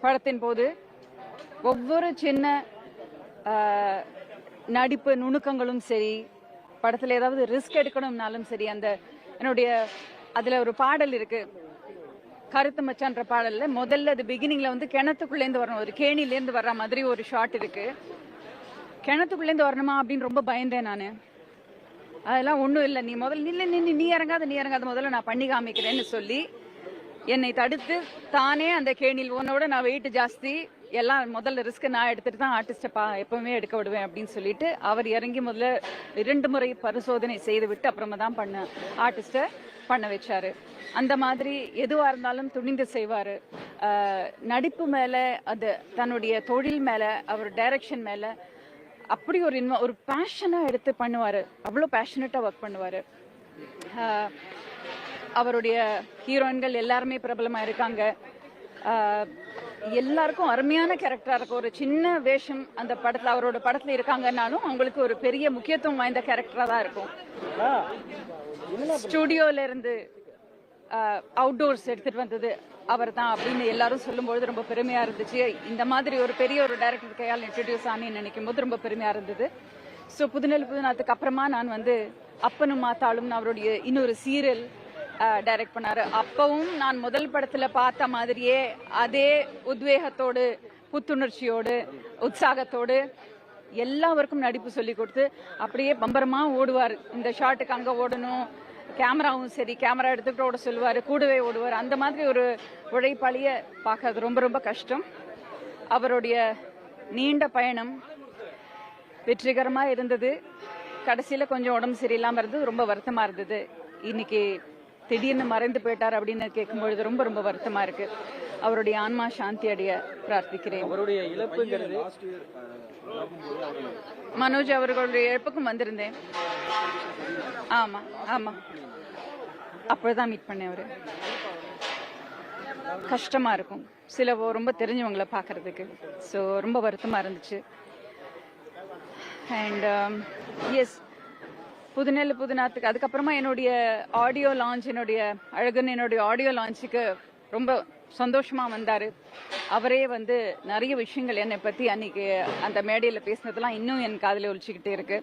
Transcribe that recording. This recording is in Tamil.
படத்தின் போது ஒவ்வொரு சின்ன நடிப்பு நுணுக்கங்களும் சரி, படத்தில் ஏதாவது ரிஸ்க் எடுக்கணும்னாலும் சரி, அந்த என்னுடைய அதில் ஒரு பாடல் இருக்கு, கருத்து மச்சான்ற பாடல்ல முதல்ல அது பிகினிங்ல வந்து கிணத்துக்குள்ளேருந்து வரணும், ஒரு கேணிலேருந்து வர்ற மாதிரி ஒரு ஷாட் இருக்கு. கிணத்துக்குள்ளேருந்து வரணுமா அப்படின்னு ரொம்ப பயந்தேன் நான். அதெல்லாம் ஒன்றும் இல்லை, நீ முதல்ல நீ இறங்காத முதல்ல நான் பண்ணி காமிக்கிறேன்னு சொல்லி என்னை தடுத்து தானே அந்த கேணில் உன்னோட நான் வெயிட் ஜாஸ்தி, எல்லாம் முதல்ல ரிஸ்க் நான் எடுத்துட்டு தான் ஆர்டிஸ்ட்டை எப்பவுமே எடுக்க விடுவேன் அப்படின்னு சொல்லிட்டு அவர் இறங்கி முதல்ல 2 முறை பரிசோதனை செய்து விட்டு அப்புறமா தான் ஆர்டிஸ்ட்டை பண்ண வச்சாரு. அந்த மாதிரி எதுவாக இருந்தாலும் துணிந்து செய்வார். நடிப்பு மேலே, அது தன்னுடைய தொழில் மேலே, அவர் டைரக்ஷன் மேலே அப்படி ஒரு பேஷனாக எடுத்து பண்ணுவார். அவ்வளோ பேஷனட்டாக ஒர்க் பண்ணுவார். அவருடைய ஹீரோயின்கள் எல்லாருமே பிரபலமாக இருக்காங்க. எல்லாருக்கும் அருமையான கேரக்டராக இருக்கும். ஒரு சின்ன வேஷம் அந்த படத்தில், அவரோட படத்தில் இருக்காங்கன்னாலும் அவங்களுக்கு ஒரு பெரிய முக்கியத்துவம் வாய்ந்த கேரக்டராக தான் இருக்கும். ஸ்டூடியோலேருந்து அவுட்டோர்ஸ் எடுத்துகிட்டு வந்தது அவர் தான் அப்படின்னு எல்லாரும் சொல்லும்பொழுது ரொம்ப பெருமையாக இருந்துச்சு. இந்த மாதிரி ஒரு பெரிய ஒரு டைரக்டர் கையால் இன்ட்ரடியூஸ் ஆனேன்னு நினைக்கும் போது ரொம்ப பெருமையாக இருந்தது. ஸோ புதுநெல் புதுநாத்துக்கு அப்புறமா நான் வந்து அப்பனும் மாத்தாளும்னு அவருடைய இன்னொரு சீரியல் டைரக்ட் பண்ணார். அப்பவும் நான் முதல் படத்தில் பார்த்த மாதிரியே அதே உத்வேகத்தோடு, புத்துணர்ச்சியோடு, உற்சாகத்தோடு எல்லாருக்கும் நடிப்பு சொல்லி கொடுத்து அப்படியே பம்பரமாக ஓடுவார். இந்த ஷாட்டுக்கு அங்கே ஓடணும், கேமராவும் சரி, கேமரா எடுத்துக்கிட்டு ஓட சொல்லுவார், கூடவே ஓடுவார். அந்த மாதிரி ஒரு உழைப்பாளியை பார்க்கறது ரொம்ப ரொம்ப கஷ்டம். அவருடைய நீண்ட பயணம் வெற்றிகரமாக இருந்தது. கடைசியில் கொஞ்சம் உடம்பு சரியில்லாமல் இருந்தது, ரொம்ப வருத்தமாக இருந்தது. இன்னைக்கு திடீர்னு மறைந்து போயிட்டார் அப்படின்னு கேட்கும்பொழுது ரொம்ப ரொம்ப வருத்தமாக இருக்கு. அவருடைய ஆன்மா சாந்தி அடைய பிரார்த்திக்கிறேன். அவருடைய இழப்புங்கிறது மனோஜ் அவர்களுடைய இழப்புக்கும் வந்திருந்தேன். ஆமா ஆமா, அப்பதான் மீட் பண்ணேன். அவரு கஷ்டமா இருக்கும் சில ரொம்ப தெரிஞ்சவங்களை பார்க்கறதுக்கு. ஸோ ரொம்ப வருத்தமா இருந்துச்சு. அண்ட் எஸ், புதுநெல் புதுநாத்துக்கு அதுக்கப்புறமா என்னுடைய ஆடியோ லான்ச், என்னுடைய அழகன் என்னுடைய ஆடியோ லான்ச்சுக்கு ரொம்ப சந்தோஷமாக வந்தார். அவரே வந்து நிறைய விஷயங்கள் என்னை பற்றி அன்னைக்கு அந்த மேடையில் பேசினதெல்லாம் இன்னும் என் காதில் ஒலிச்சிக்கிட்டே இருக்கு.